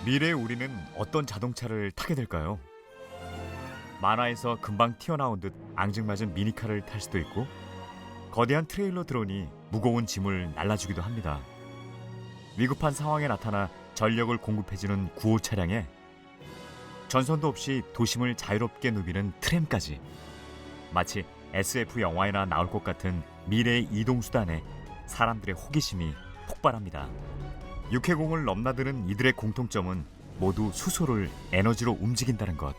미래의 우리는 어떤 자동차를 타게 될까요? 만화에서 금방 튀어나온 듯 앙증맞은 미니카를 탈 수도 있고 거대한 트레일러 드론이 무거운 짐을 날라주기도 합니다. 위급한 상황에 나타나 전력을 공급해주는 구호 차량에 전선도 없이 도심을 자유롭게 누비는 트램까지 마치 SF 영화에나 나올 것 같은 미래의 이동수단에 사람들의 호기심이 폭발합니다. 육해공을 넘나드는 이들의 공통점은 모두 수소를 에너지로 움직인다는 것.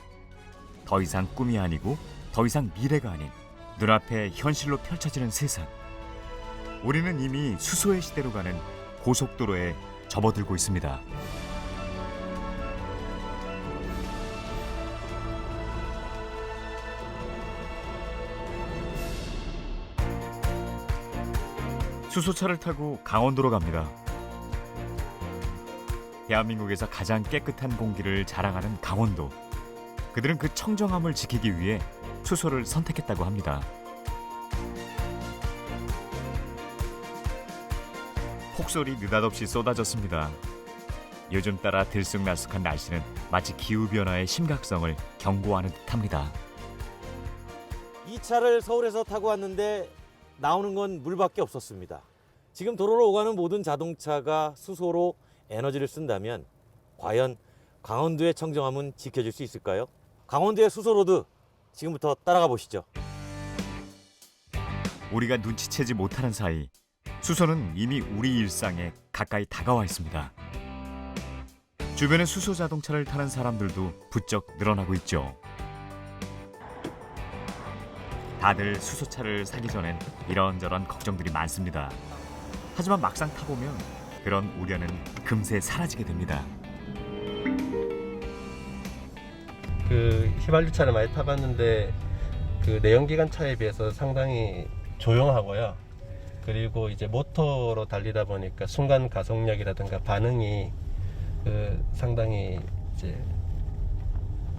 더 이상 꿈이 아니고 더 이상 미래가 아닌 눈앞에 현실로 펼쳐지는 세상. 우리는 이미 수소의 시대로 가는 고속도로에 접어들고 있습니다. 수소차를 타고 강원도로 갑니다. 대한민국에서 가장 깨끗한 공기를 자랑하는 강원도. 그들은 그 청정함을 지키기 위해 수소를 선택했다고 합니다. 폭설이 느닷없이 쏟아졌습니다. 요즘 따라 들쑥날쑥한 날씨는 마치 기후변화의 심각성을 경고하는 듯합니다. 이 차를 서울에서 타고 왔는데 나오는 건 물밖에 없었습니다. 지금 도로로 오가는 모든 자동차가 수소로 에너지를 쓴다면 과연 강원도의 청정함은 지켜질 수 있을까요? 강원도의 수소로드 지금부터 따라가 보시죠. 우리가 눈치채지 못하는 사이 수소는 이미 우리 일상에 가까이 다가와 있습니다. 주변의 수소 자동차를 타는 사람들도 부쩍 늘어나고 있죠. 다들 수소차를 사기 전엔 이런저런 걱정들이 많습니다. 하지만 막상 타보면 그런 우려는 금세 사라지게 됩니다. 그 휘발유차를 많이 타봤는데 그 내연기관 차에 비해서 상당히 조용하고요. 그리고 이제 모터로 달리다 보니까 순간 가속력이라든가 반응이 그 상당히 이제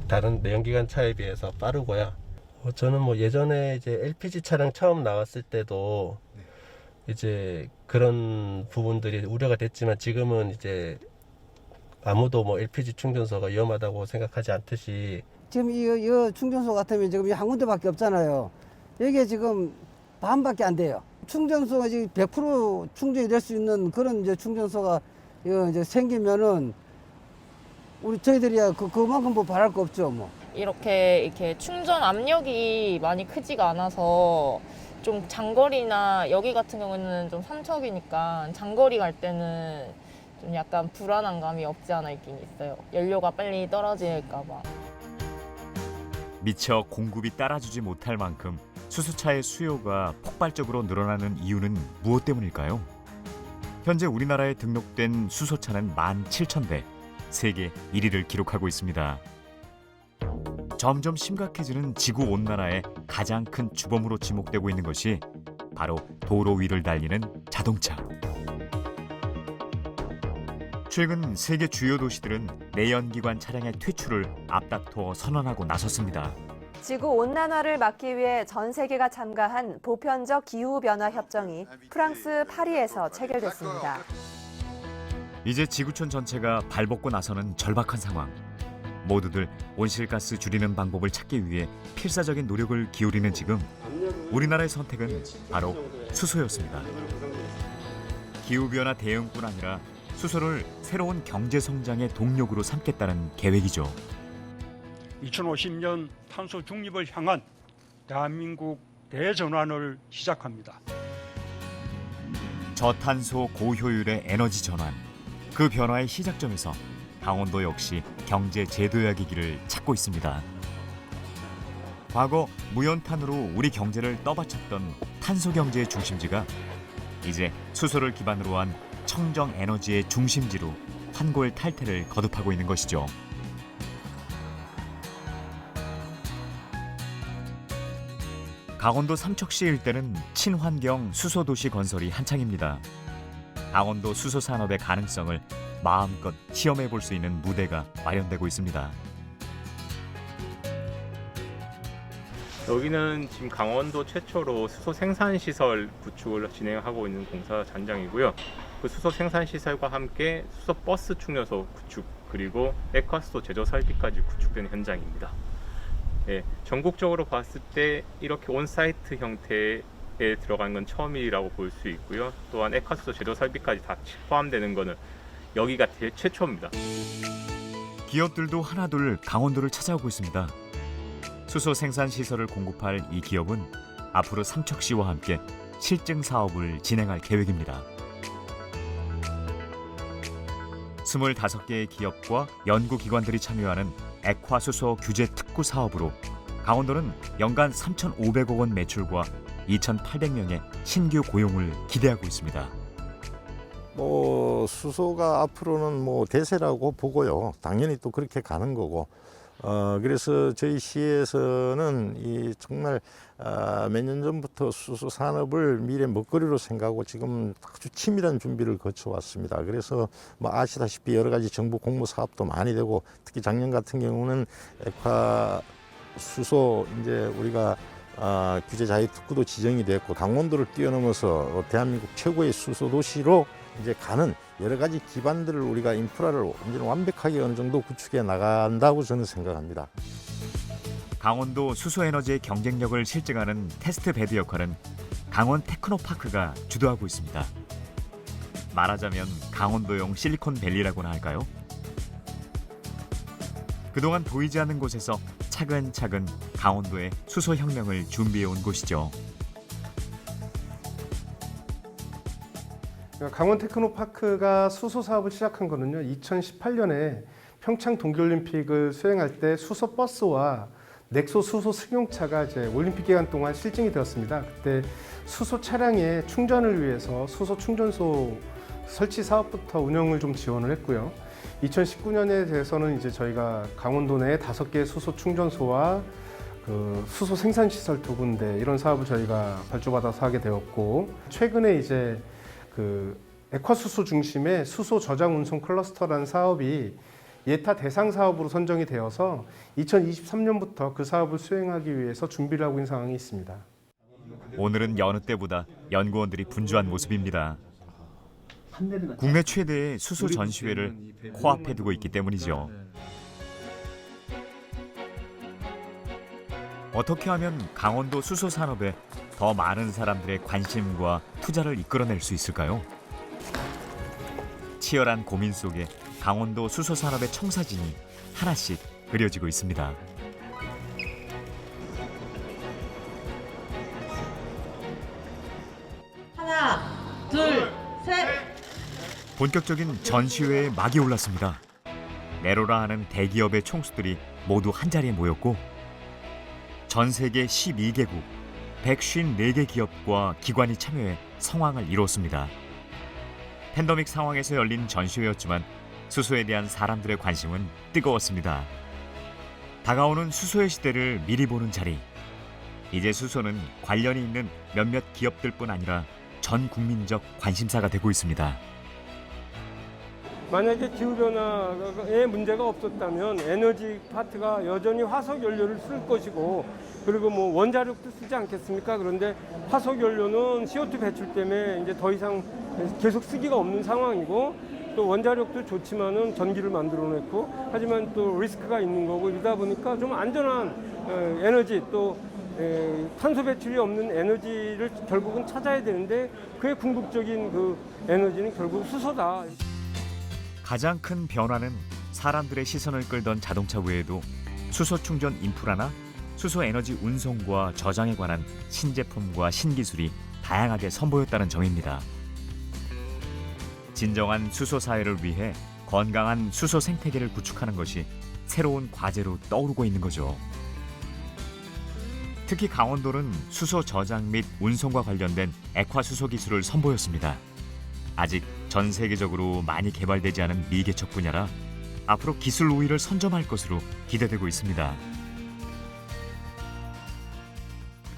다른 내연기관 차에 비해서 빠르고요. 저는 뭐 예전에 이제 LPG 차량 처음 나왔을 때도 이제 그런 부분들이 우려가 됐지만 지금은 이제 아무도 뭐 LPG 충전소가 위험하다고 생각하지 않듯이 지금 이 충전소 같으면 지금 한 군데밖에 없잖아요. 이게 지금 반밖에 안 돼요. 충전소가 지금 100% 충전이 될 수 있는 그런 이제 충전소가 이제 생기면은 저희들이야 그만큼 뭐 바랄 거 없죠 뭐. 이렇게 충전 압력이 많이 크지가 않아서 좀 장거리나 여기 같은 경우는 좀 삼척이니까 장거리 갈 때는 좀 약간 불안한 감이 없지 않아 있긴 있어요. 연료가 빨리 떨어질까 봐. 미처 공급이 따라주지 못할 만큼 수소차의 수요가 폭발적으로 늘어나는 이유는 무엇 때문일까요? 현재 우리나라에 등록된 수소차는 17,000대, 세계 1위를 기록하고 있습니다. 점점 심각해지는 지구온난화의 가장 큰 주범으로 지목되고 있는 것이 바로 도로 위를 달리는 자동차. 최근 세계 주요 도시들은 내연기관 차량의 퇴출을 앞다투어 선언하고 나섰습니다. 지구온난화를 막기 위해 전 세계가 참가한 보편적 기후변화 협정이 프랑스 파리에서 체결됐습니다. 이제 지구촌 전체가 발벗고 나서는 절박한 상황. 모두들 온실가스 줄이는 방법을 찾기 위해 필사적인 노력을 기울이는 지금 우리나라의 선택은 바로 수소였습니다. 기후변화 대응뿐 아니라 수소를 새로운 경제성장의 동력으로 삼겠다는 계획이죠. 2050년 탄소 중립을 향한 대한민국 대전환을 시작합니다. 저탄소 고효율의 에너지 전환. 그 변화의 시작점에서 강원도 역시 경제 재도약의 길을 찾고 있습니다. 과거 무연탄으로 우리 경제를 떠받쳤던 탄소 경제의 중심지가 이제 수소를 기반으로 한 청정 에너지의 중심지로 환골 탈태를 거듭하고 있는 것이죠. 강원도 삼척시 일대는 친환경 수소도시 건설이 한창입니다. 강원도 수소 산업의 가능성을 마음껏 시험해 볼 수 있는 무대가 마련되고 있습니다. 여기는 지금 강원도 최초로 수소 생산시설 구축을 진행하고 있는 공사 잔장이고요. 그 수소 생산시설과 함께 수소 버스 충전소 구축 그리고 액화수소 제조 설비까지 구축된 현장입니다. 예, 전국적으로 봤을 때 이렇게 온사이트 형태에 들어간 건 처음이라고 볼 수 있고요. 또한 액화수소 제조 설비까지 다 포함되는 것은 여기가 최초입니다. 기업들도 하나둘 강원도를 찾아오고 있습니다. 수소 생산 시설을 공급할 이 기업은 앞으로 삼척시와 함께 실증 사업을 진행할 계획입니다. 25개의 기업과 연구기관들이 참여하는 액화수소 규제 특구 사업으로 강원도는 연간 3,500억 원 매출과 2,800명의 신규 고용을 기대하고 있습니다. 수소가 앞으로는 대세라고 보고요. 당연히 또 그렇게 가는 거고. 그래서 저희 시에서는 정말 몇 년 전부터 수소 산업을 미래 먹거리로 생각하고 지금 아주 치밀한 준비를 거쳐왔습니다. 그래서 아시다시피 여러 가지 정부 공모 사업도 많이 되고, 특히 작년 같은 경우는 액화 수소 이제 우리가 규제 자유 특구도 지정이 됐고, 강원도를 뛰어넘어서 대한민국 최고의 수소 도시로 이제 가는 여러 가지 기반들을 우리가 인프라를 완전 완벽하게 어느 정도 구축해 나간다고 저는 생각합니다. 강원도 수소에너지의 경쟁력을 실증하는 테스트 베드 역할은 강원 테크노파크가 주도하고 있습니다. 말하자면 강원도용 실리콘밸리라고나 할까요? 그동안 보이지 않는 곳에서 차근차근 강원도의 수소혁명을 준비해온 곳이죠. 강원 테크노파크가 수소 사업을 시작한 거는요, 2018년에 평창 동계올림픽을 수행할 때 수소 버스와 넥소 수소 승용차가 이제 올림픽 기간 동안 실증이 되었습니다. 그때 수소 차량의 충전을 위해서 수소 충전소 설치 사업부터 운영을 좀 지원을 했고요. 2019년에 대해서는 이제 저희가 강원도 내에 5개의 수소 충전소와 수소 생산 시설 2군데 이런 사업을 저희가 발주받아서 하게 되었고, 최근에 이제 액화수소 중심의 수소 저장 운송 클러스터라는 사업이 예타 대상 사업으로 선정이 되어서 2023년부터 그 사업을 수행하기 위해서 준비를 하고 있는 상황이 있습니다. 오늘은 여느 때보다 연구원들이 분주한 모습입니다. 국내 최대의 수소 전시회를 코앞에 두고 있기 때문이죠. 어떻게 하면 강원도 수소 산업에 더 많은 사람들의 관심과 투자를 이끌어낼 수 있을까요? 치열한 고민 속에 강원도 수소 산업의 청사진이 하나씩 그려지고 있습니다. 하나, 둘, 셋. 본격적인 전시회에 막이 올랐습니다. 네로라 하는 대기업의 총수들이 모두 한자리에 모였고, 전 세계 12개국 154개 기업과 기관이 참여해 성황을 이뤘습니다. 팬데믹 상황에서 열린 전시회였지만 수소에 대한 사람들의 관심은 뜨거웠습니다. 다가오는 수소의 시대를 미리 보는 자리. 이제 수소는 관련이 있는 몇몇 기업들뿐 아니라 전 국민적 관심사가 되고 있습니다. 만약에 기후변화에 문제가 없었다면 에너지 파트가 여전히 화석 연료를 쓸 것이고, 그리고 원자력도 쓰지 않겠습니까? 그런데 화석 연료는 CO2 배출 때문에 이제 더 이상 계속 쓰기가 없는 상황이고, 또 원자력도 좋지만은 전기를 만들어냈고, 하지만 또 리스크가 있는 거고, 이러다 보니까 좀 안전한 에너지, 또 탄소 배출이 없는 에너지를 결국은 찾아야 되는데, 그의 궁극적인 그 에너지는 결국 수소다. 가장 큰 변화는 사람들의 시선을 끌던 자동차 외에도 수소 충전 인프라나 수소 에너지 운송과 저장에 관한 신제품과 신기술이 다양하게 선보였다는 점입니다. 진정한 수소 사회를 위해 건강한 수소 생태계를 구축하는 것이 새로운 과제로 떠오르고 있는 거죠. 특히 강원도는 수소 저장 및 운송과 관련된 액화수소 기술을 선보였습니다. 아직 전 세계적으로 많이 개발되지 않은 미개척 분야라 앞으로 기술 우위를 선점할 것으로 기대되고 있습니다.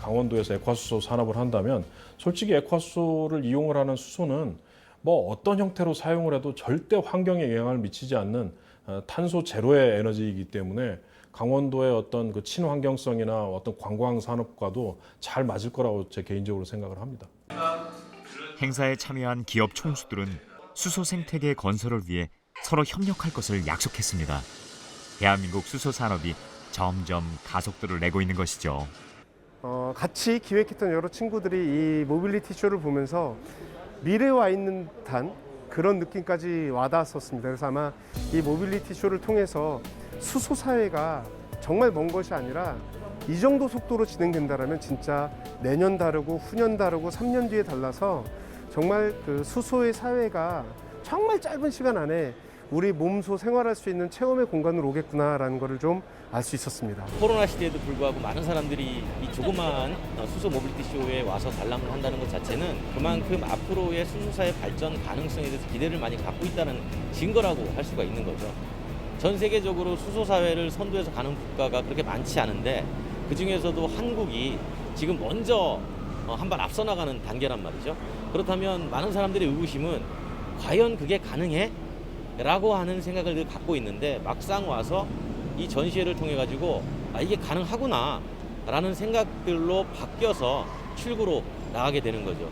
강원도에서 액화수소 산업을 한다면 솔직히 액화수소를 이용을 하는 수소는 어떤 형태로 사용을 해도 절대 환경에 영향을 미치지 않는 탄소 제로의 에너지이기 때문에 강원도의 어떤 그 친환경성이나 어떤 관광 산업과도 잘 맞을 거라고 제 개인적으로 생각을 합니다. 행사에 참여한 기업 총수들은 수소 생태계 건설을 위해 서로 협력할 것을 약속했습니다. 대한민국 수소 산업이 점점 가속도를 내고 있는 것이죠. 같이 기획했던 여러 친구들이 이 모빌리티 쇼를 보면서 미래에 와 있는 듯한 그런 느낌까지 와닿았었습니다. 그래서 아마 이 모빌리티 쇼를 통해서 수소 사회가 정말 먼 것이 아니라 이 정도 속도로 진행된다면 진짜 내년 다르고 후년 다르고 3년 뒤에 달라서 정말 그 수소의 사회가 정말 짧은 시간 안에 우리 몸소 생활할 수 있는 체험의 공간으로 오겠구나라는 것을 좀 알 수 있었습니다. 코로나 시대에도 불구하고 많은 사람들이 이 조그마한 수소 모빌리티 쇼에 와서 관람을 한다는 것 자체는 그만큼 앞으로의 수소사의 발전 가능성에 대해서 기대를 많이 갖고 있다는 증거라고 할 수가 있는 거죠. 전 세계적으로 수소 사회를 선도해서 가는 국가가 그렇게 많지 않은데 그 중에서도 한국이 지금 먼저 한 발 앞서 나가는 단계란 말이죠. 그렇다면 많은 사람들의 의구심은 과연 그게 가능해? 라고 하는 생각을 늘 갖고 있는데 막상 와서 이 전시회를 통해 가지고 이게 가능하구나 라는 생각들로 바뀌어서 출구로 나가게 되는 거죠.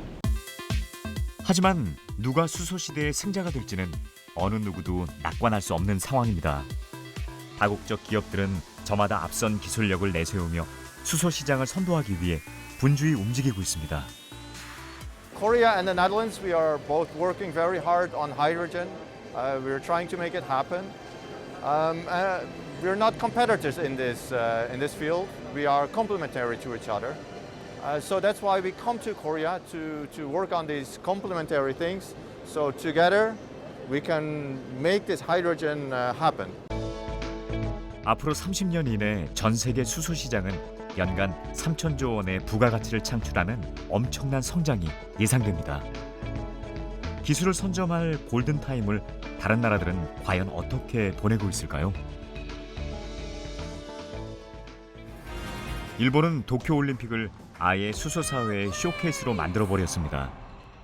하지만 누가 수소시대의 승자가 될지는 어느 누구도 낙관할 수 없는 상황입니다. 다국적 기업들은 저마다 앞선 기술력을 내세우며 수소 시장을 선도하기 위해 분주히 움직이고 있습니다. Korea and the Netherlands, we are both working very hard on hydrogen. We're trying to make it happen. We're not competitors in this field. We are complementary to each other. So that's why we come to Korea to work on these complementary things. So together we can make this hydrogen happen. 앞으로 30년 이내 전 세계 수소 시장은 연간 3천조 원의 부가가치를 창출하는 엄청난 성장이 예상됩니다. 기술을 선점할 골든타임을 다른 나라들은 과연 어떻게 보내고 있을까요? 일본은 도쿄올림픽을 아예 수소사회의 쇼케이스로 만들어버렸습니다.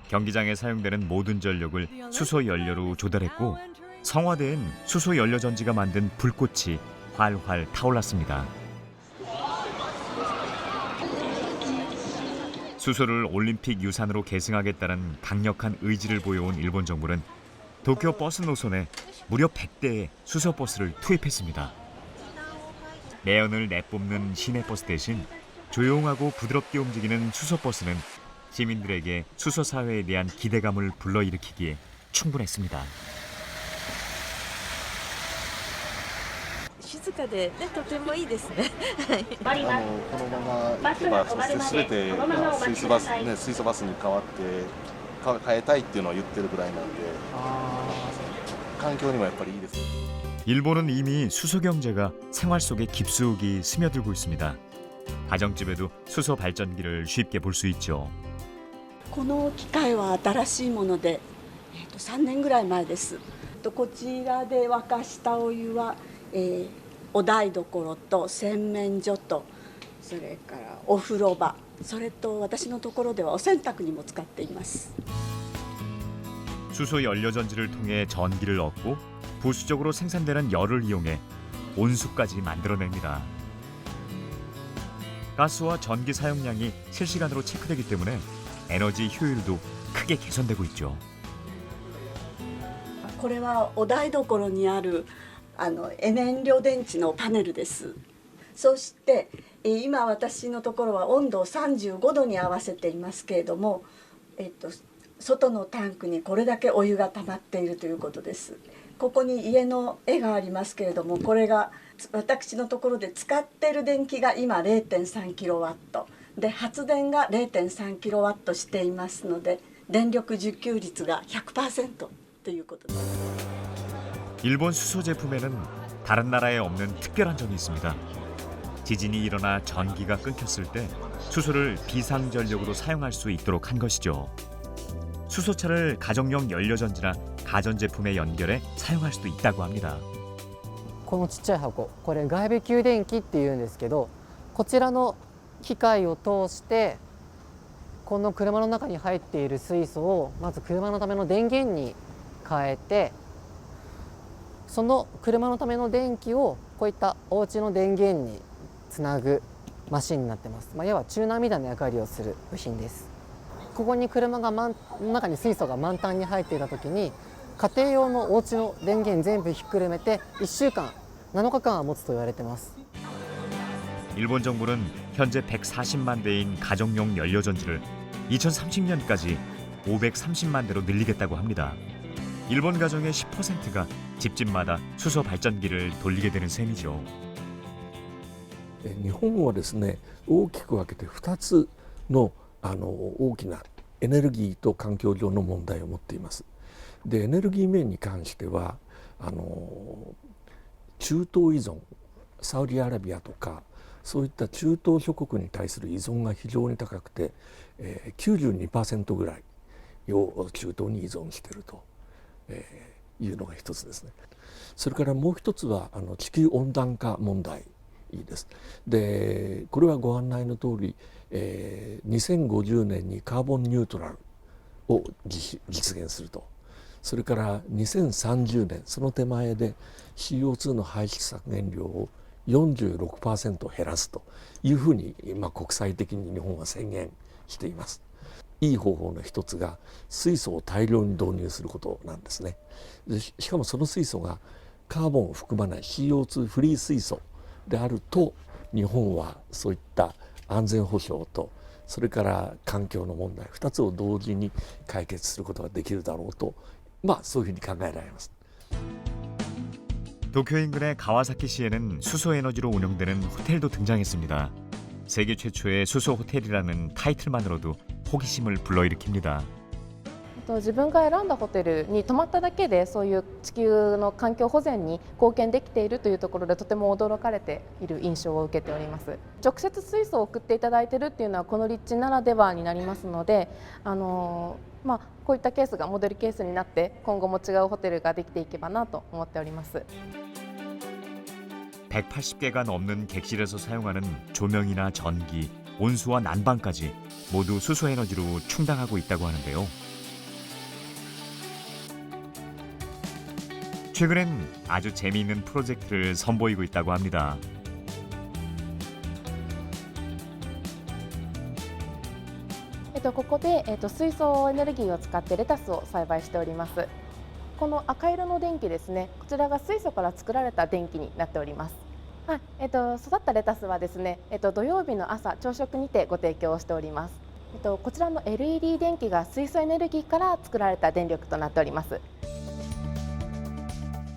경기장에 사용되는 모든 전력을 수소연료로 조달했고 성화대엔 수소연료전지가 만든 불꽃이 활활 타올랐습니다. 수소를 올림픽 유산으로 계승하겠다는 강력한 의지를 보여온 일본 정부는 도쿄 버스 노선에 무려 100대의 수소버스를 투입했습니다. 매연을 내뿜는 시내버스 대신 조용하고 부드럽게 움직이는 수소버스는 시민들에게 수소사회에 대한 기대감을 불러일으키기에 충분했습니다. 静かでね、とてもいいですね。このままいけば全て水素バスに変わって変えたいっていうのを言ってるぐらいなんで、環境にもやっぱりいいです。 일본은 이미 수소 경제가 생활 속에 깊숙이 스며들고 있습니다. 가정집에도 수소 발전기를 쉽게 볼 수 있죠. この機械は新しいもので、3年ぐらい前です。こちらで沸かしたお湯は、お台所と洗面所とそれからお風呂場、それと私のところではお洗濯にも使っています。 수소 연료전지를 통해 전기를 얻고 부수적으로 생산되는 열을 이용해 온수까지 만들어냅니다. 가스와 전기 사용량이 실시간으로 체크되기 때문에 에너지 효율도 크게 개선되고 있죠. これはお台所にある燃料電池のパネルです。そして今私のところは温度を35度に合わせていますけれども、外のタンクにこれだけお湯が溜まっているということです。ここに家の絵がありますけれども、これが私のところで使っている電気が今 0.3 キロワットで発電が 0.3 キロワットしていますので、電力自給率が 100% ということです。 일본 수소 제품에는 다른 나라에 없는 특별한 점이 있습니다. 지진이 일어나 전기가 끊겼을 때 수소를 비상전력으로 사용할 수 있도록 한 것이죠. 수소차를 가정용 연료전지나 가전제품에 연결해 사용할 수도 있다고 합니다. このちっちゃい箱、これ外部給電器っていうんですけど、こちらの機械を通してこの車の中に入っている水素をまず車のための電源に変えて、その車のための電気をこういったお家の電源につなぐマシンになってます。要はチューナーみたいな役割をする部品です。ここに車が中に水素が満タンに入っていた時に家庭用のお家の電源全部ひっくるめて1週間7日間は持つと言われてます。 일본 정부는 현재 140만 대인 가정용 연료전지를 2030년까지 530만 대로 늘리겠다고 합니다. 일본 가정의 10%가 집집마다 수소 발전기를 돌리게 되는 셈이죠. 日本はですね、大きく分けて2つの大きなエネルギーと環境上の問題を持っています。で、エネルギー面に関しては中東依存、サウジアラビアとかそういった中東諸国に対する依存が非常に高くて、92% ぐらいを中東に依存しているというのが一つですね。それからもう一つは地球温暖化問題です。で、これはご案内の通り、2050年にカーボンニュートラルを実現すると。それから2030年その手前で CO2 の排出削減量を 46% 減らすというふうに、国際的に日本は宣言しています。いい方法の一つが水素を大量に導入することなんですね。でしかもその水素がカーボンを含まない CO2 フリー水素であると、日本はそういった安全保障とそれから環境の問題2つを同時に解決することができるだろうと、そういうふうに考えられます。 도쿄 인근의 가와사키시에는 수소에너지로 운영되는 호텔도 등장했습니다. 세계 최초의 수소 호텔이라는 타이틀만으로도 호기심을 불러일으킵니다. 自分が選んだホテルに泊まっただけでそういう地球の環境保全に貢献できているというところでとても驚かれている印象を受けております。直接水素を送っていただいているっていうのはこの立地ならではになりますので、こういったケースがモデルケースになって今後も違うホテルができていけばなと思っております。 180개가 넘는 객실에서 사용하는 조명이나 전기, 온수와 난방까지 모두 수소에너지로 충당하고 있다고 하는데요. 최근엔 아주 재미있는 프로젝트를 선보이고 있다고 합니다. ここで、水素エネルギーを使ってレタスを栽培しております。この赤色の電気ですね、こちらが水素から作られた電気になっております。育ったレタスはですね、土曜日の朝朝食にてご提供しております。こちらの LED 電気が水素エネルギーから作られた電力となっております。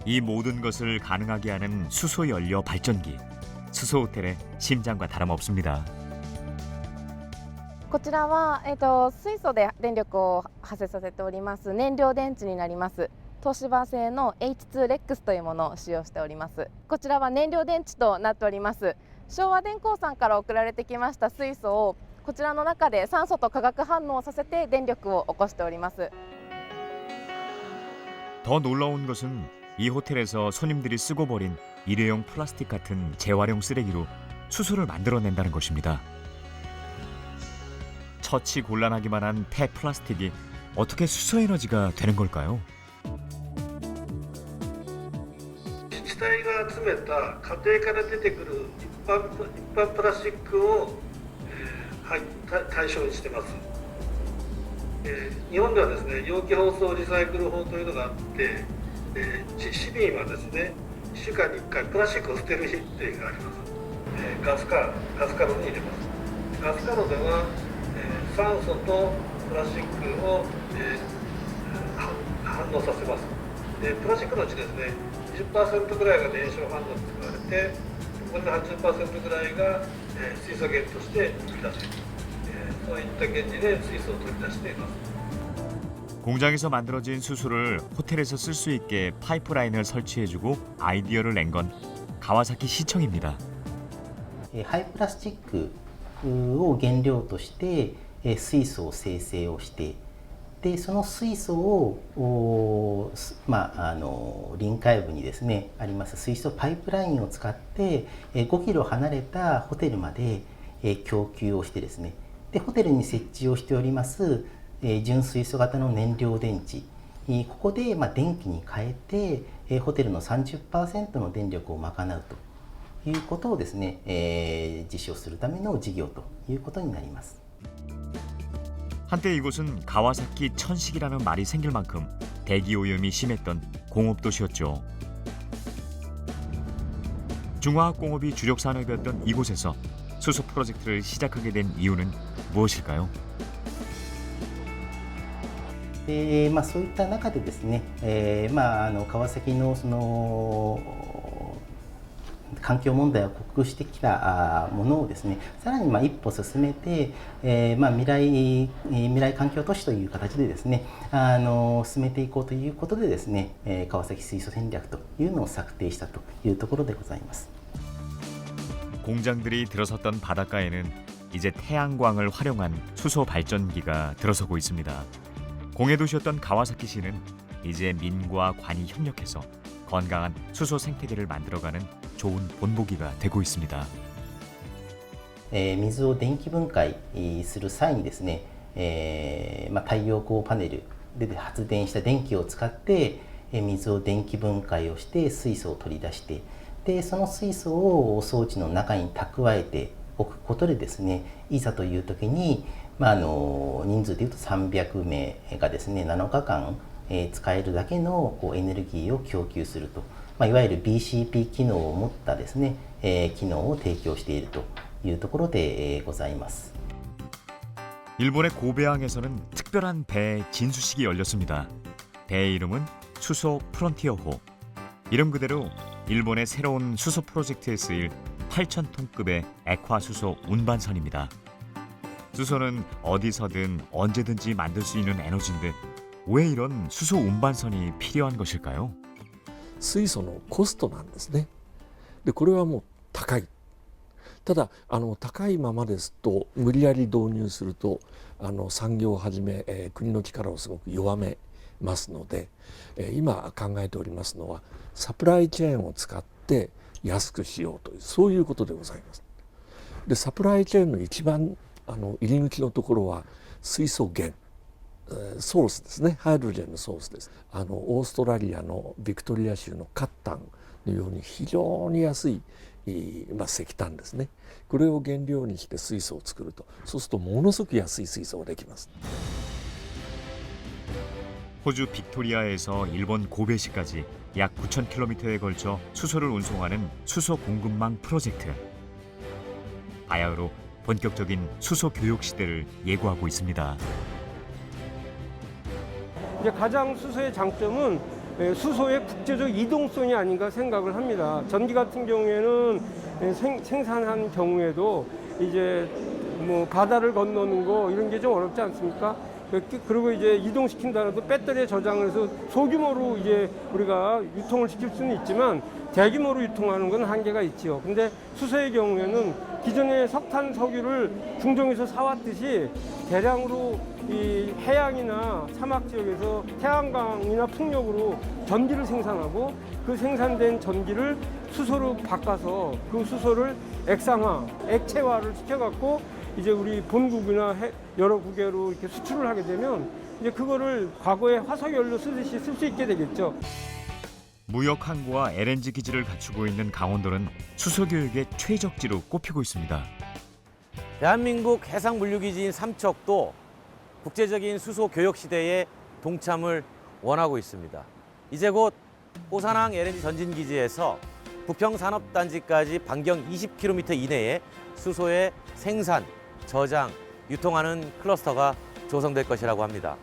이 모든 것을 가능하게 하는 수소 연료 발전기. 수소 호텔의 심장과 다름없습니다. こちらは、水素で電力を発生させております燃料電池になります。東芝製の H2 レックスというものを使用しております。こちらは燃料電池となっております。昭和電工さんから送られてきました水素をこちらの中で酸素と化学反応をさせて電力を起こしております。 더 놀라운 것은 이 호텔에서 손님들이 쓰고 버린 일회용 플라스틱 같은 재활용 쓰레기로 수소를 만들어낸다는 것입니다. 처치 곤란하기만 한 폐 플라스틱이 어떻게 수소 에너지가 되는 걸까요? 自治体が集めた家庭から出てくる一般プラスチックを、対象にしてます。日本ではですね、容器包装リサイクル法というのがあって、市民はですね、1週間に1回プラスチックを捨てる日っていうのがあります。ガスカロに入れます。ガスカロでは、酸素とプラスチックを、反応させます。プラスチックのうちですね、20% ぐらいが燃焼反応で使われて、残りの 80% ぐらいが、水素源として取り出せる、そういった原理で水素を取り出しています。 공장에서 만들어진 수소를 호텔에서 쓸 수 있게 파이프라인을 설치해주고 아이디어를 낸 건 가와사키 시청입니다. 廃プラスチックを原料として水素を生成をして、でその水素を臨海部にですねあります水素パイプラインを使って5キロ離れたホテルまで供給をしてですね、でホテルに設置をしております純水素型の燃料電池、ここで電気に変えてホテルの 30% の電力を賄うということをですね、実施をするための事業ということになります。 한때 이곳은 가와사키 천식이라는 말이 생길 만큼 대기 오염이 심했던 공업도시였죠. 중화학공업이 주력 산업이었던 이곳에서 수소 프로젝트를 시작하게 된 이유는 무엇일까요? そういった中でですね、川崎のその環境問題を克服してきたものをですね、さらに一歩進めて、未来環境都市という形でですね、進めていこうということでですね、川崎水素戦略というのを策定したというところでございます。 공장들이 들어섰던 바닷가에는 이제 태양광을 활용한 수소 발전기가 들어서고 있습니다. 공해도시였던 가와사키시는 이제 민과 관이 협력해서 건강한 수소 생태계를 만들어가는 좋은 본보기가 되고 있습니다. 水を電気分解する際にですね、太陽光パネルで発電した電気を使って水を電気分解をして水素を取り出して、でその水素を装置の中に蓄えておくことでですね、いざという時に、人数でいうと300名がですね7日間使えるだけのエネルギーを供給すると、いわゆる BCP 機能を持ったですね、機能を提供しているというところでございます。 일본의 고베항에서는 특별한 배 진수식이 열렸습니다. 배의 이름은 수소 프론티어호. 이름 그대로 일본의 새로운 수소 프로젝트에 쓰일 8,000톤급의 액화 수소 운반선입니다. 수소는 어디서든 언제든지 만들 수 있는 에너지인데 왜 이런 수소 운반선이 필요한 것일까요? 水素のコストなんですね。でこれはもう高い。ただ高いままですと無理やり導入すると産業をはじめ、国の力をすごく弱めますので、今考えておりますのはサプライチェーンを使って安くしようというそういうことでございます。でサプライチェーンの一番入り口のところは水素源ソースですね。ハイドロジェンのソースです。オーストラリアのビクトリア州のカッタンのように非常に安い石炭ですね。これを原料にして水素を作ると、そうするとものすごく安い水素ができます。 호주 빅토리아에서 일본 고베시까지 약 9,000km에 걸쳐 수소를 운송하는 수소 공급망 프로젝트. 바야흐로 본격적인 수소 교육 시대를 예고하고 있습니다. 이제 가장 수소의 장점은 수소의 국제적 이동성이 아닌가 생각을 합니다. 전기 같은 경우에는 생산한 경우에도 이제 뭐 바다를 건너는 거 이런 게 좀 어렵지 않습니까? 그리고 이제 이동시킨다라도 배터리에 저장을 해서 소규모로 이제 우리가 유통을 시킬 수는 있지만 대규모로 유통하는 건 한계가 있지요. 근데 수소의 경우에는 기존의 석탄, 석유를 중동에서 사왔듯이 대량으로 이 해양이나 사막 지역에서 태양광이나 풍력으로 전기를 생산하고 그 생산된 전기를 수소로 바꿔서 그 수소를 액상화, 액체화를 시켜갖고 이제 우리 본국이나 여러 국외로 이렇게 수출을 하게 되면 이제 그거를 과거에 화석연료 쓰듯이 쓸 수 있게 되겠죠. 무역 항구와 LNG 기지를 갖추고 있는 강원도는 수소 교육의 최적지로 꼽히고 있습니다. 대한민국 해상물류기지인 삼척도 국제적인 수소 교역 시대에 동참을 원하고 있습니다. 이제 곧 오산항 LNG 전진기지에서 부평산업단지까지 반경 20km 이내에 수소의 생산, 저장, 유통하는 클러스터가 조성될 것이라고 합니다.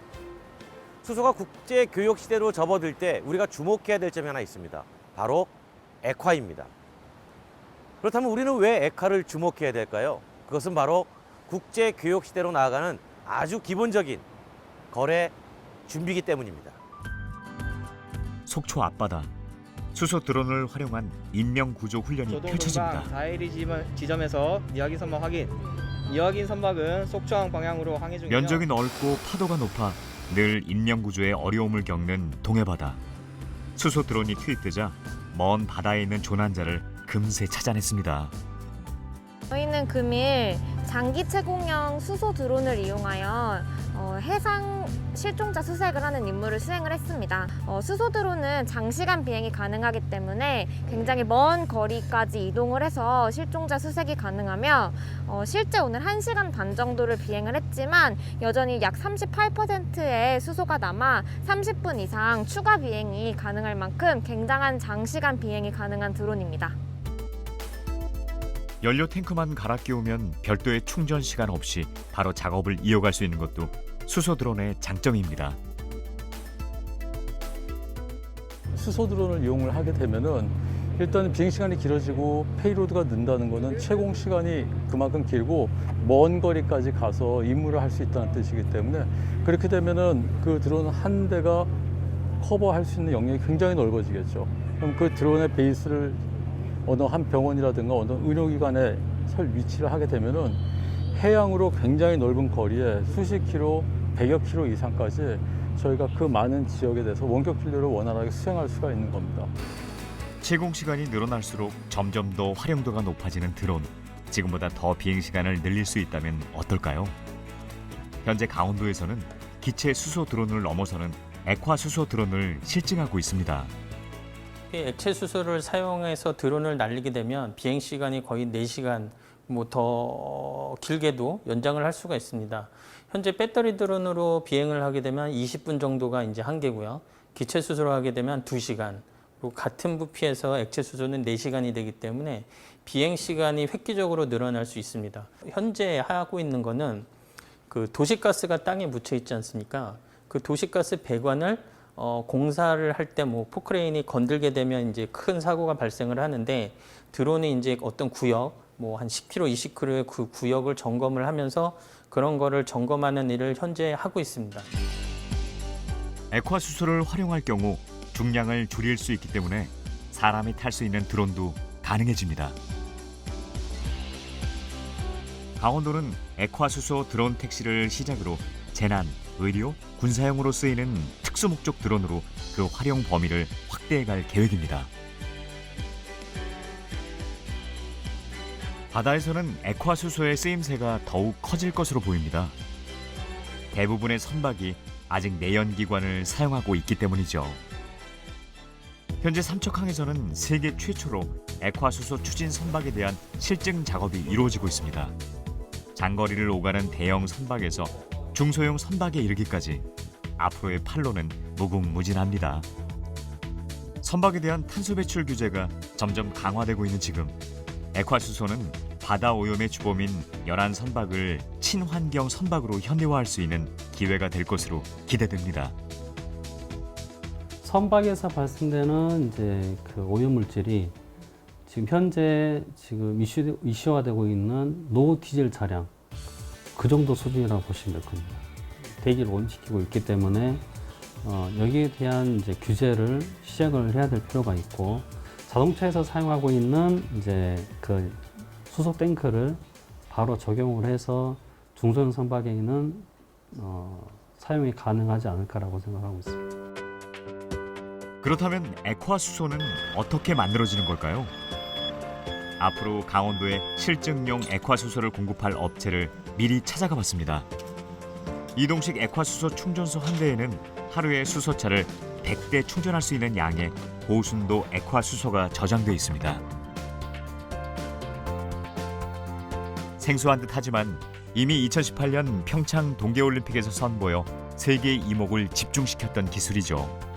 수소가 국제 교역 시대로 접어들 때 우리가 주목해야 될 점이 하나 있습니다. 바로 액화입니다. 그렇다면 우리는 왜 액화를 주목해야 될까요? 그것은 바로 국제 교역 시대로 나아가는 아주 기본적인 거래 준비이기 때문입니다. 속초 앞바다 수소 드론을 활용한 인명 구조 훈련이 펼쳐집니다. 4일 지점에서 이야기 선박 확인. 이야기 선박은 속초항 방향으로 항해 중이며 면적이 넓고 파도가 높아 늘 인명 구조에 어려움을 겪는 동해바다. 수소 드론이 투입되자 먼 바다에 있는 조난자를 금세 찾아냈습니다. 저희는 금일 장기 채공형 수소 드론을 이용하여 해상 실종자 수색을 하는 임무를 수행을 했습니다. 수소 드론은 장시간 비행이 가능하기 때문에 굉장히 먼 거리까지 이동을 해서 실종자 수색이 가능하며 실제 오늘 1시간 반 정도를 비행을 했지만 여전히 약 38%의 수소가 남아 30분 이상 추가 비행이 가능할 만큼 굉장한 장시간 비행이 가능한 드론입니다. 연료 탱크만 갈아 끼우면 별도의 충전 시간 없이 바로 작업을 이어갈 수 있는 것도 수소 드론의 장점입니다. 수소 드론을 이용을 하게 되면은 일단 비행 시간이 길어지고 페이로드가 는다는 것은 채공 시간이 그만큼 길고 먼 거리까지 가서 임무를 할 수 있다는 뜻이기 때문에 그렇게 되면은 그 드론 한 대가 커버할 수 있는 영역이 굉장히 넓어지겠죠. 그럼 그 드론의 베이스를 어느 한 병원이라든가 어느 의료기관에 설 위치를 하게 되면은 해양으로 굉장히 넓은 거리에 수십 킬로, 100여 킬로 이상까지 저희가 그 많은 지역에 대해서 원격 진료를 원활하게 수행할 수가 있는 겁니다. 채공 시간이 늘어날수록 점점 더 활용도가 높아지는 드론. 지금보다 더 비행 시간을 늘릴 수 있다면 어떨까요? 현재 강원도에서는 기체 수소 드론을 넘어서는 액화 수소 드론을 실증하고 있습니다. 액체 수소를 사용해서 드론을 날리게 되면 비행 시간이 거의 4시간 더 길게도 연장을 할 수가 있습니다. 현재 배터리 드론으로 비행을 하게 되면 20분 정도가 이제 한계고요. 기체 수소로 하게 되면 2시간. 그리고 같은 부피에서 액체 수소는 4시간이 되기 때문에 비행 시간이 획기적으로 늘어날 수 있습니다. 현재 하고 있는 거는 그 도시가스가 땅에 묻혀 있지 않습니까? 그 도시가스 배관을 공사를 할 때 포크레인이 건들게 되면 이제 큰 사고가 발생을 하는데 드론이 이제 어떤 구역 한 10km, 20km의 그 구역을 점검을 하면서 그런 거를 점검하는 일을 현재 하고 있습니다. 액화 수소를 활용할 경우 중량을 줄일 수 있기 때문에 사람이 탈 수 있는 드론도 가능해집니다. 강원도는 액화 수소 드론 택시를 시작으로 재난, 의료, 군사용으로 쓰이는 특수목적 드론으로 그 활용 범위를 확대해갈 계획입니다. 바다에서는 액화 수소의 쓰임새가 더욱 커질 것으로 보입니다. 대부분의 선박이 아직 내연기관을 사용하고 있기 때문이죠. 현재 삼척항에서는 세계 최초로 액화 수소 추진 선박에 대한 실증 작업이 이루어지고 있습니다. 장거리를 오가는 대형 선박에서 중소형 선박에 이르기까지 앞으로의 판로는 무궁무진합니다. 선박에 대한 탄소 배출 규제가 점점 강화되고 있는 지금 액화 수소는 바다 오염의 주범인 열한 선박을 친환경 선박으로 현대화할 수 있는 기회가 될 것으로 기대됩니다. 선박에서 발생되는 이제 그 오염 물질이 지금 현재 이슈화되고 있는 노 디젤 차량 그 정도 수준이라고 보시면 될 겁니다. 대기를 온시키고 있기 때문에 여기에 대한 이제 규제를 시작을 해야 될 필요가 있고 자동차에서 사용하고 있는 이제 그 수소 탱크를 바로 적용을 해서 중소형 선박에는 사용이 가능하지 않을까라고 생각하고 있습니다. 그렇다면 액화 수소는 어떻게 만들어지는 걸까요? 앞으로 강원도에 실증용 액화 수소를 공급할 업체를 미리 찾아가 봤습니다. 이동식 액화 수소 충전소 한 대에는 하루에 수소차를 100대 충전할 수 있는 양의 고순도 액화 수소가 저장돼 있습니다. 생소한 듯하지만 이미 2018년 평창 동계올림픽에서 선보여 세계의 이목을 집중시켰던 기술이죠.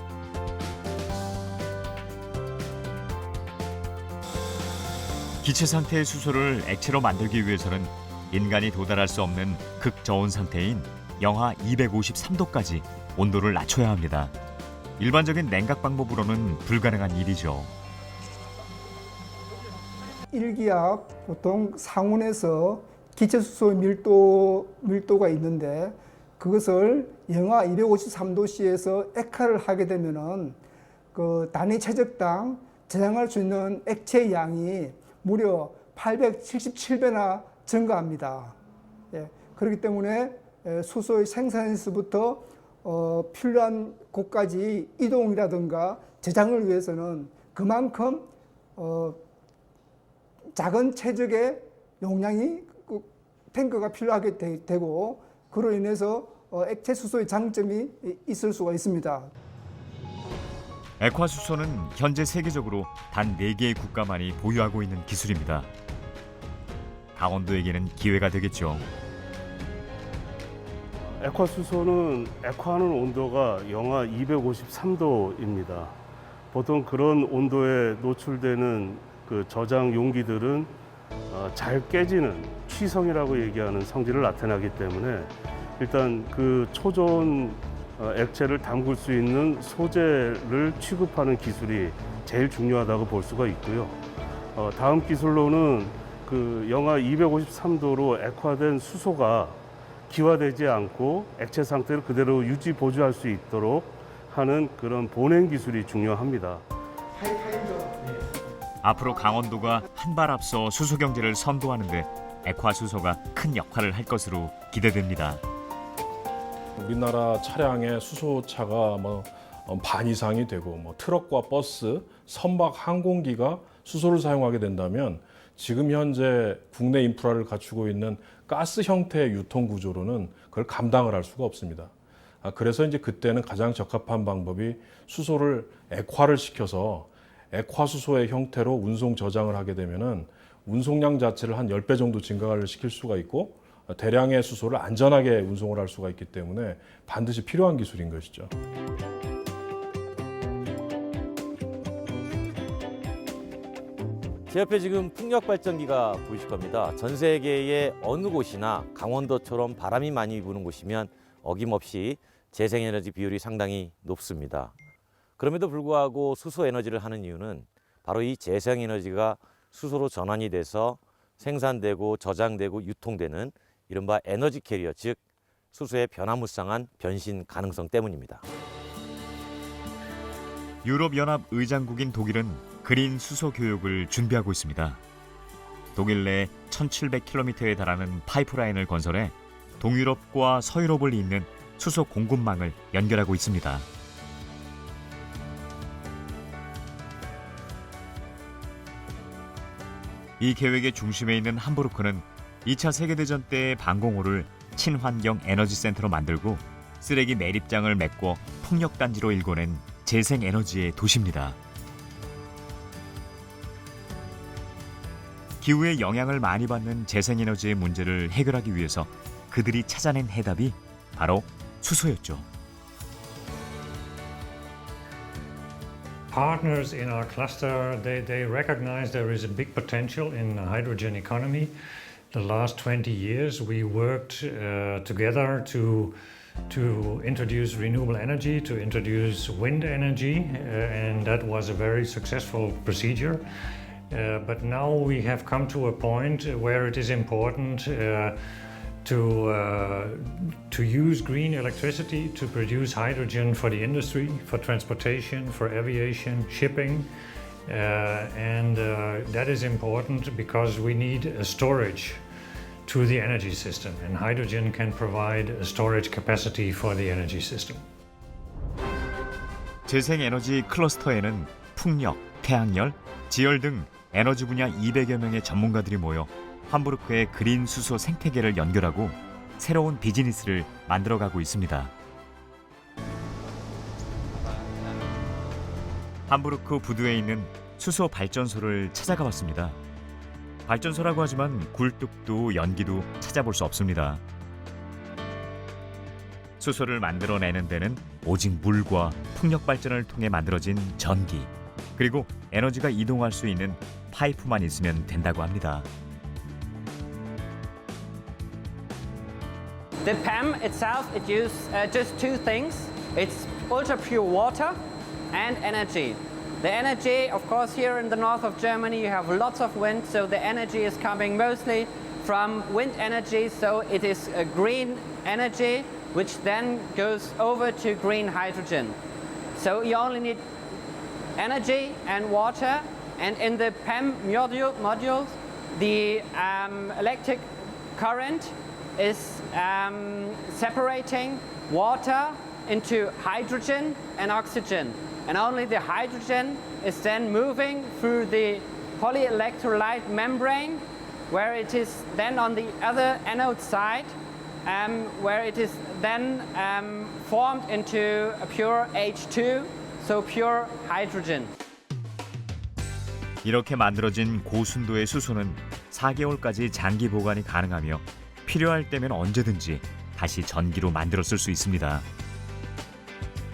기체 상태의 수소를 액체로 만들기 위해서는 인간이 도달할 수 없는 극저온 상태인 영하 253도까지 온도를 낮춰야 합니다. 일반적인 냉각 방법으로는 불가능한 일이죠. 일기압 보통 상온에서 기체수소 밀도가 있는데 그것을 영하 253도씨에서 액화를 하게 되면은 그 단위 체적당 저장할 수 있는 액체의 양이 무려 877배나 증가합니다. 예, 그렇기 때문에 수소의 생산에서부터 필요한 곳까지 이동이라든가 저장을 위해서는 그만큼 작은 체적의 용량이 탱크가 필요하게 되고 그로 인해서 액체 수소의 장점이 있을 수가 있습니다. 액화수소는 현재 세계적으로 단 4개의 국가만이 보유하고 있는 기술입니다. 강원도에게는 기회가 되겠죠. 액화수소는 액화하는 온도가 영하 253도입니다. 보통 그런 온도에 노출되는 그 저장 용기들은 잘 깨지는 취성이라고 얘기하는 성질을 나타내기 때문에 일단 그 초저온 액체를 담글 수 있는 소재를 취급하는 기술이 제일 중요하다고 볼 수가 있고요. 다음 기술로는 그 영하 253도로 액화된 수소가 기화되지 않고 액체 상태를 그대로 유지 보존할 수 있도록 하는 그런 보냉 기술이 중요합니다. 앞으로 강원도가 한 발 앞서 수소 경제를 선도하는데 액화수소가 큰 역할을 할 것으로 기대됩니다. 우리나라 차량의 수소차가 반 이상이 되고 트럭과 버스, 선박, 항공기가 수소를 사용하게 된다면 지금 현재 국내 인프라를 갖추고 있는 가스 형태의 유통 구조로는 그걸 감당을 할 수가 없습니다. 그래서 이제 그때는 가장 적합한 방법이 수소를 액화를 시켜서 액화수소의 형태로 운송 저장을 하게 되면은 운송량 자체를 한 10배 정도 증가를 시킬 수가 있고 대량의 수소를 안전하게 운송을 할 수가 있기 때문에 반드시 필요한 기술인 것이죠. 제 옆에 지금 풍력 발전기가 보이실 겁니다. 전 세계의 어느 곳이나 강원도처럼 바람이 많이 부는 곳이면 어김없이 재생에너지 비율이 상당히 높습니다. 그럼에도 불구하고 수소 에너지를 하는 이유는 바로 이 재생에너지가 수소로 전환이 돼서 생산되고 저장되고 유통되는 이른바 에너지 캐리어, 즉 수소의 변화무쌍한 변신 가능성 때문입니다. 유럽연합 의장국인 독일은 그린 수소 교육을 준비하고 있습니다. 독일 내 1700km에 달하는 파이프라인을 건설해 동유럽과 서유럽을 잇는 수소 공급망을 연결하고 있습니다. 이 계획의 중심에 있는 함부르크는 2차 세계대전 때의 방공호를 친환경 에너지 센터로 만들고 쓰레기 매립장을 메꿔 풍력단지로 일궈낸 재생에너지의 도시입니다. 기후에 영향을 많이 받는 재생에너지의 문제를 해결하기 위해서 그들이 찾아낸 해답이 바로 수소였죠. Partners in our cluster, they recognize there is a big potential in the hydrogen economy. The last 20 years we worked together to introduce renewable energy, to introduce wind energy, and that was a very successful procedure. But now we have come to a point where it is important to use green electricity to produce hydrogen for the industry, for transportation, for aviation, shipping, and that is important because we need a storage to the energy system, and hydrogen can provide a storage capacity for the energy system. 재생에너지 클러스터에는 풍력, 태양열, 지열 등 에너지 분야 200여 명의 전문가들이 모여 함부르크의 그린 수소 생태계를 연결하고 새로운 비즈니스를 만들어가고 있습니다. 함부르크 부두에 있는 수소 발전소를 찾아가 봤습니다. 발전소라고 하지만 굴뚝도 연기도 찾아볼 수 없습니다. 수소를 만들어내는 데는 오직 물과 풍력 발전을 통해 만들어진 전기, 그리고 에너지가 이동할 수 있는 파이프만 있으면 된다고 합니다. The PEM itself, it uses just two things. It's ultra pure water and energy. The energy, of course, here in the north of Germany, you have lots of wind, so the energy is coming mostly from wind energy, so it is a green energy, which then goes over to green hydrogen. So you only need energy and water, and in the PEM modules, the electric current is separating water into hydrogen and oxygen. And only the hydrogen is then moving through the polyelectrolyte membrane, where it is then on the other anode side where it is then formed into a pure H2, so pure hydrogen. 이렇게 만들어진 고순도의 수소는 4개월까지 장기 보관이 가능하며 필요할 때면 언제든지 다시 전기로 만들어 쓸 수 있습니다.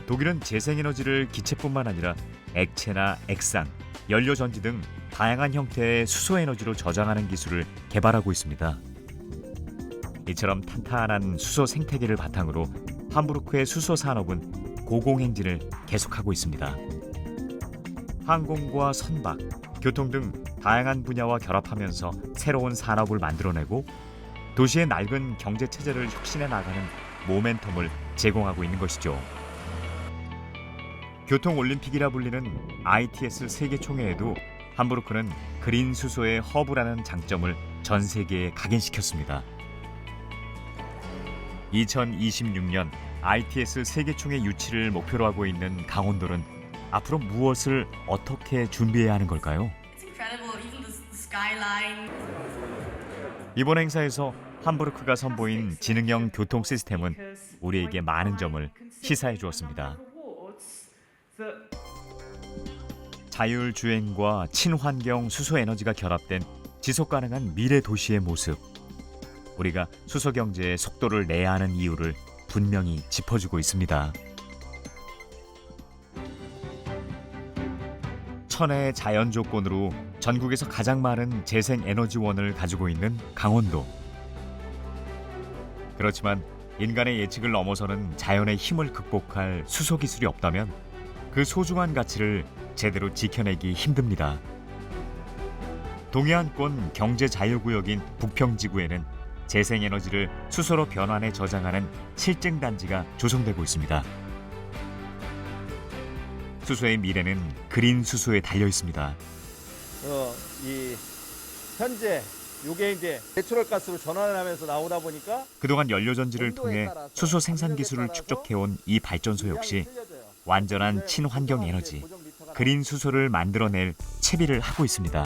독일은 재생에너지를 기체뿐만 아니라 액체나 액상, 연료전지 등 다양한 형태의 수소에너지로 저장하는 기술을 개발하고 있습니다. 이처럼 탄탄한 수소 생태계를 바탕으로 함부르크의 수소 산업은 고공행진을 계속하고 있습니다. 항공과 선박, 교통 등 다양한 분야와 결합하면서 새로운 산업을 만들어내고 도시의 낡은 경제 체제를 혁신해 나가는 모멘텀을 제공하고 있는 것이죠. 교통올림픽이라 불리는 ITS 세계총회에도 함부르크는 그린 수소의 허브라는 장점을 전 세계에 각인시켰습니다. 2026년 ITS 세계총회 유치를 목표로 하고 있는 강원도는 앞으로 무엇을 어떻게 준비해야 하는 걸까요? 이번 행사에서 함부르크가 선보인 지능형 교통 시스템은 우리에게 많은 점을 시사해 주었습니다. 자율주행과 친환경 수소에너지가 결합된 지속가능한 미래 도시의 모습. 우리가 수소경제의 속도를 내야 하는 이유를 분명히 짚어주고 있습니다. 천혜의 자연 조건으로 전국에서 가장 많은 재생에너지원을 가지고 있는 강원도. 그렇지만 인간의 예측을 넘어서는 자연의 힘을 극복할 수소 기술이 없다면 그 소중한 가치를 제대로 지켜내기 힘듭니다. 동해안권 경제자유구역인 북평지구에는 재생에너지를 수소로 변환해 저장하는 실증단지가 조성되고 있습니다. 수소의 미래는 그린 수소에 달려 있습니다. 현재 이게 이제 내추럴 가스로 전환을 하면서 나오다 보니까 그동안 연료전지를 통해 수소 생산 기술을 축적해온 이 발전소 역시 완전한 친환경 에너지, 그린 수소를 만들어낼 채비를 하고 있습니다.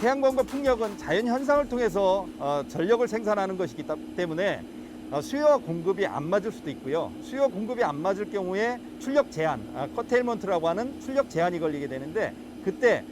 태양광과 풍력은 자연 현상을 통해서 전력을 생산하는 것이기 때문에 수요와 공급이 안 맞을 수도 있고요. 수요 공급이 안 맞을 경우에 출력 제한, 커테일먼트라고 하는 출력 제한이 걸리게 되는데 그때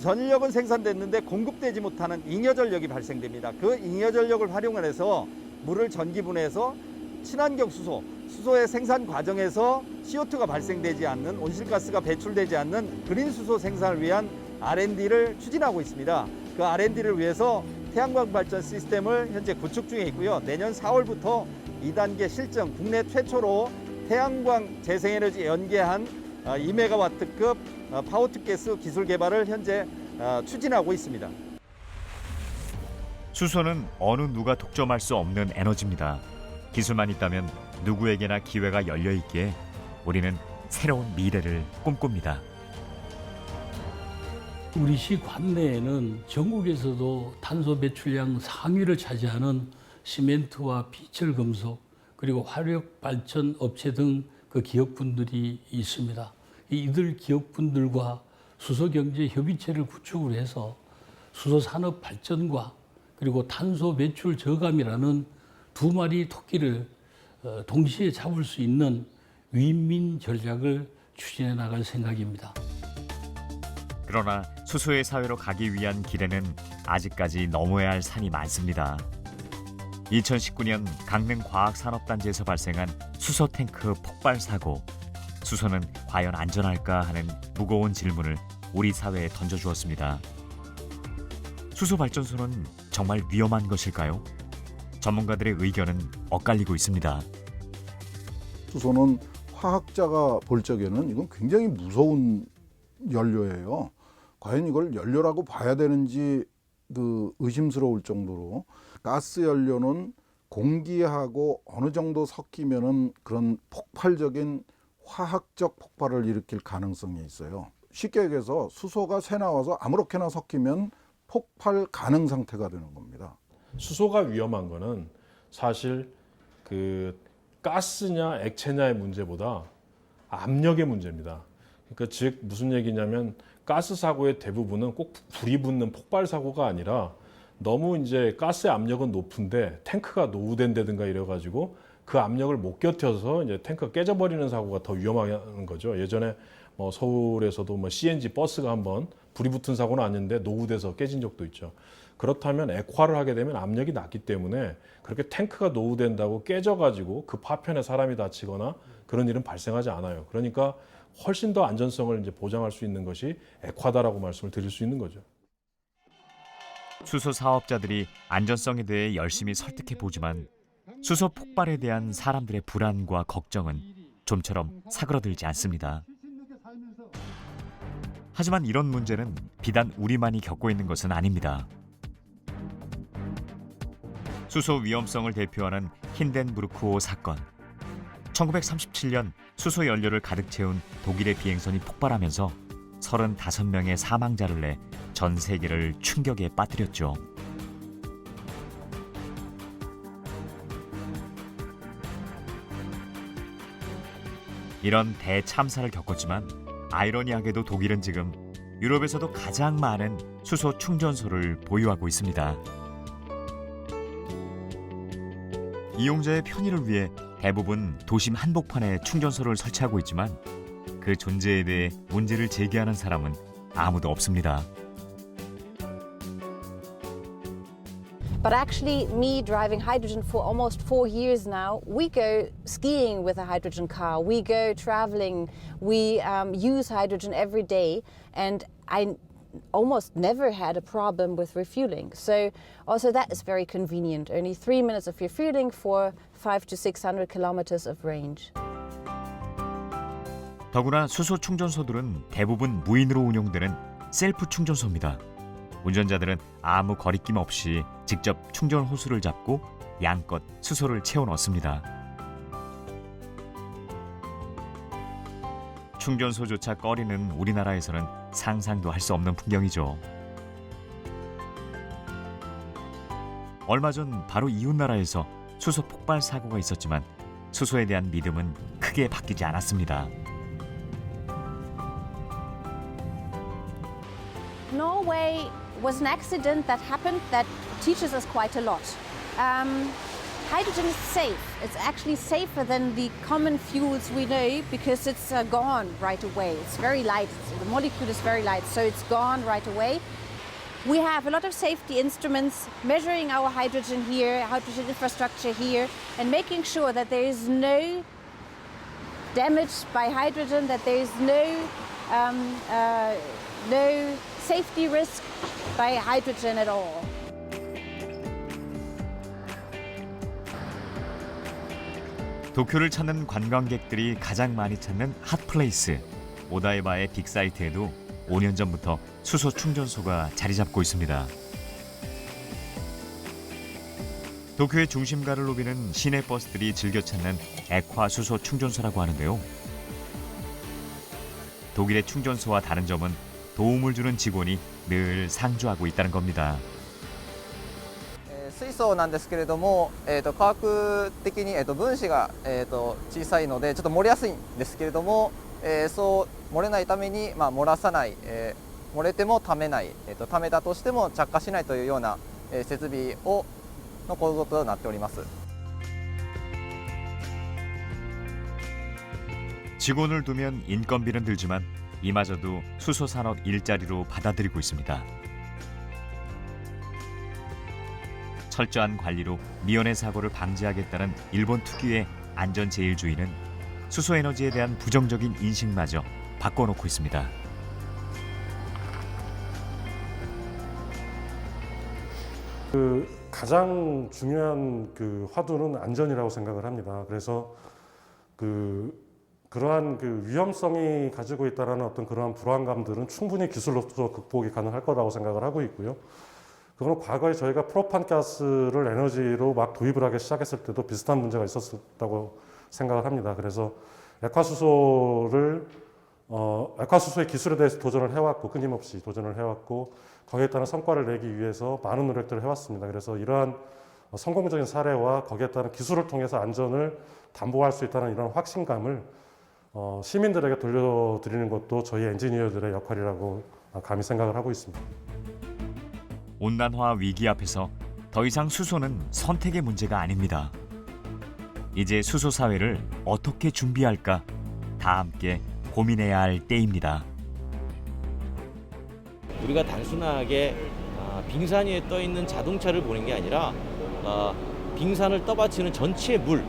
전력은 생산됐는데 공급되지 못하는 잉여 전력이 발생됩니다. 그 잉여 전력을 활용을 해서 물을 전기분해해서 친환경 수소의 생산 과정에서 CO2가 발생되지 않는, 온실가스가 배출되지 않는 그린 수소 생산을 위한 R&D를 추진하고 있습니다. 그 R&D를 위해서 태양광 발전 시스템을 현재 구축 중에 있고요. 내년 4월부터 2단계 실증, 국내 최초로 태양광 재생에너지 연계한 2메가와트급 파워투가스 기술 개발을 현재 추진하고 있습니다. 수소는 어느 누가 독점할 수 없는 에너지입니다. 기술만 있다면 누구에게나 기회가 열려 있기에 우리는 새로운 미래를 꿈꿉니다. 우리 시 관내에는 전국에서도 탄소 배출량 상위를 차지하는 시멘트와 비철금속 그리고 화력 발전 업체 등 그 기업분들이 있습니다. 이들 기업분들과 수소경제 협의체를 구축을 해서 수소산업 발전과 그리고 탄소 배출 저감이라는 두 마리 토끼를 동시에 잡을 수 있는 윈윈 전략을 추진해 나갈 생각입니다. 그러나 수소의 사회로 가기 위한 길에는 아직까지 넘어야 할 산이 많습니다. 2019년 강릉 과학산업단지에서 발생한 수소 탱크 폭발 사고. 수소는 과연 안전할까 하는 무거운 질문을 우리 사회에 던져주었습니다. 수소 발전소는 정말 위험한 것일까요? 전문가들의 의견은 엇갈리고 있습니다. 수소는 화학자가 볼 적에는 이건 굉장히 무서운 연료예요. 과연 이걸 연료라고 봐야 되는지 의심스러울 정도로 가스 연료는 공기하고 어느 정도 섞이면은 그런 폭발적인 화학적 폭발을 일으킬 가능성이 있어요. 쉽게 얘기해서 수소가 새 나와서 아무렇게나 섞이면 폭발 가능 상태가 되는 겁니다. 수소가 위험한 거는 사실 그 가스냐 액체냐의 문제보다 압력의 문제입니다. 그러니까 즉 무슨 얘기냐면 가스 사고의 대부분은 꼭 불이 붙는 폭발 사고가 아니라 너무 이제 가스의 압력은 높은데 탱크가 노후된다든가 이래가지고 그 압력을 못 견뎌서 이제 탱크가 깨져버리는 사고가 더 위험한 거죠. 예전에 뭐 서울에서도 뭐 CNG 버스가 한번 불이 붙은 사고는 아닌데 노후돼서 깨진 적도 있죠. 그렇다면 액화를 하게 되면 압력이 낮기 때문에 그렇게 탱크가 노후된다고 깨져가지고 그 파편에 사람이 다치거나 그런 일은 발생하지 않아요. 그러니까 훨씬 더 안전성을 이제 보장할 수 있는 것이 액화다라고 말씀을 드릴 수 있는 거죠. 수소 사업자들이 안전성에 대해 열심히 설득해 보지만 수소 폭발에 대한 사람들의 불안과 걱정은 좀처럼 사그러들지 않습니다. 하지만 이런 문제는 비단 우리만이 겪고 있는 것은 아닙니다. 수소 위험성을 대표하는 힌덴부르크호 사건. 1937년 수소 연료를 가득 채운 독일의 비행선이 폭발하면서 35명의 사망자를 내 전 세계를 충격에 빠뜨렸죠. 이런 대참사를 겪었지만 아이러니하게도 독일은 지금 유럽에서도 가장 많은 수소 충전소를 보유하고 있습니다. 이용자의 편의를 위해 대부분 도심 한복판에 충전소를 설치하고 있지만 그 존재에 대해 문제를 제기하는 사람은 아무도 없습니다. But actually, me driving hydrogen for almost 4 years now, we go skiing with a hydrogen car, we go traveling, we use hydrogen every day, and I almost never had a problem with refueling. So also that is very convenient. Only 3 minutes of refueling for 500 to 600 kilometers of range. 더구나 수소 충전소들은 대부분 무인으로 운영되는 셀프 충전소입니다. 운전자들은 아무 거리낌 없이 직접 충전 호스를 잡고 양껏 수소를 채워 넣습니다. 충전소조차 꺼리는 우리나라에서는 상상도 할 수 없는 풍경이죠. 얼마 전 바로 이웃나라에서 수소 폭발 사고가 있었지만 수소에 대한 믿음은 크게 바뀌지 않았습니다. Norway was an accident that happened that teaches us quite a lot. Hydrogen is safe. It's actually safer than the common fuels we know because it's gone right away. It's very light. The molecule is very light, so it's gone right away. We have a lot of safety instruments measuring our hydrogen here, hydrogen infrastructure here, and making sure that there is no damage by hydrogen, that there is no safety risk by hydrogen at all. 도쿄를 찾는 관광객들이 가장 많이 찾는 핫플레이스 오다이바의 빅사이트에도 5년 전부터 수소 충전소가 자리 잡고 있습니다. 도쿄의 중심가를 누비는 시내 버스들이 즐겨 찾는 액화 수소 충전소라고 하는데요. 독일의 충전소와 다른 점은 도움을 주는 직원이 늘 상주하고 있다는 겁니다. 水素なんですけれども、化学的に、分子が、小さいのでちょっと漏れやすいんですけれども、そう漏れないために、漏らさない、漏れてもためない、ためたとしても着火しないというような、設備の構造となっております。 직원을 두면 인건비는 들지만 이마저도 수소 산업 일자리로 받아들이고 있습니다. 철저한 관리로 미연의 사고를 방지하겠다는 일본 특유의 안전제일주의는 수소에너지에 대한 부정적인 인식마저 바꿔놓고 있습니다. 가장 중요한 화두는 안전이라고 생각을 합니다. 그래서 그러한 위험성이 가지고 있다는 어떤 그러한 불안감들은 충분히 기술로서 극복이 가능할 거라고 생각을 하고 있고요. 그거는 과거에 저희가 프로판 가스를 에너지로 막 도입을 하기 시작했을 때도 비슷한 문제가 있었다고 생각을 합니다. 그래서 액화수소의 기술에 대해서 도전을 해왔고, 끊임없이 도전을 해왔고, 거기에 따른 성과를 내기 위해서 많은 노력들을 해왔습니다. 그래서 이러한 성공적인 사례와 거기에 따른 기술을 통해서 안전을 담보할 수 있다는 이런 확신감을 시민들에게 돌려드리는 것도 저희 엔지니어들의 역할이라고 감히 생각을 하고 있습니다. 온난화 위기 앞에서 더 이상 수소는 선택의 문제가 아닙니다. 이제 수소 사회를 어떻게 준비할까 다 함께 고민해야 할 때입니다. 우리가 단순하게 빙산 위에 떠 있는 자동차를 보는 게 아니라 빙산을 떠받치는 전체 물,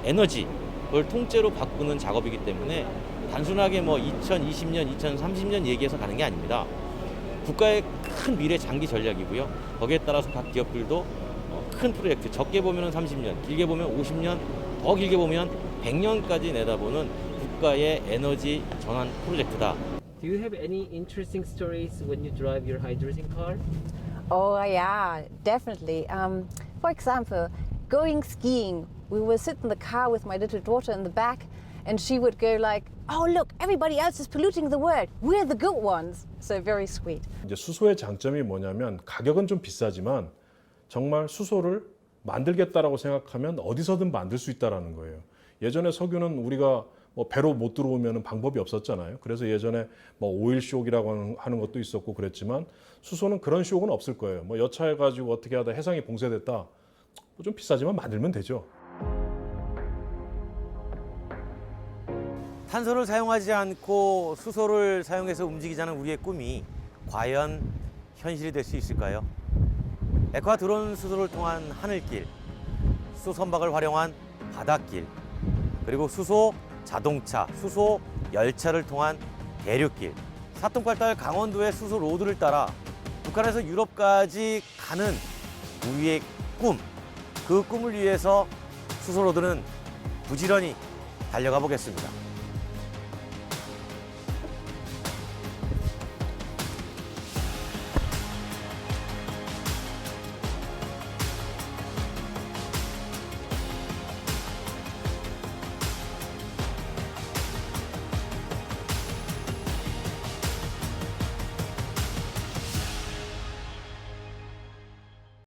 에너지 그걸 통째로 바꾸는 작업이기 때문에 단순하게 뭐 2020년, 2030년 얘기해서 가는 게 아닙니다. 국가의 큰 미래 장기 전략이고요. 거기에 따라서 각 기업들도 큰 프로젝트, 적게 보면 30년, 길게 보면 50년, 더 길게 보면 100년까지 내다보는 국가의 에너지 전환 프로젝트다. Do you have any interesting stories when you drive your hydrogen car? Oh yeah, definitely. For example, going skiing, we would sit in the car with my little daughter in the back, and she would go like, "Oh look, everybody else is polluting the world. We're the good ones." So very sweet. 이제 수소의 장점이 뭐냐면 가격은 좀 비싸지만 정말 수소를 만들겠다라고 생각하면 어디서든 만들 수 있다라는 거예요. 예전에 석유는 우리가 뭐 배로 못 들어오면 방법이 없었잖아요. 그래서 예전에 뭐 오일 쇼크라고 하는 것도 있었고 그랬지만 수소는 그런 쇼크는 없을 거예요. 뭐 여차해가지고 어떻게 하다 해상이 봉쇄됐다. 좀 비싸지만 만들면 되죠. 탄소를 사용하지 않고 수소를 사용해서 움직이자는 우리의 꿈이 과연 현실이 될 수 있을까요? 에코아 드론 수소를 통한 하늘길, 수소 선박을 활용한 바닷길, 그리고 수소 자동차, 수소 열차를 통한 대륙길, 사통팔달 강원도의 수소 로드를 따라 북한에서 유럽까지 가는 우리의 꿈, 그 꿈을 위해서 수소 로드는 부지런히 달려가 보겠습니다.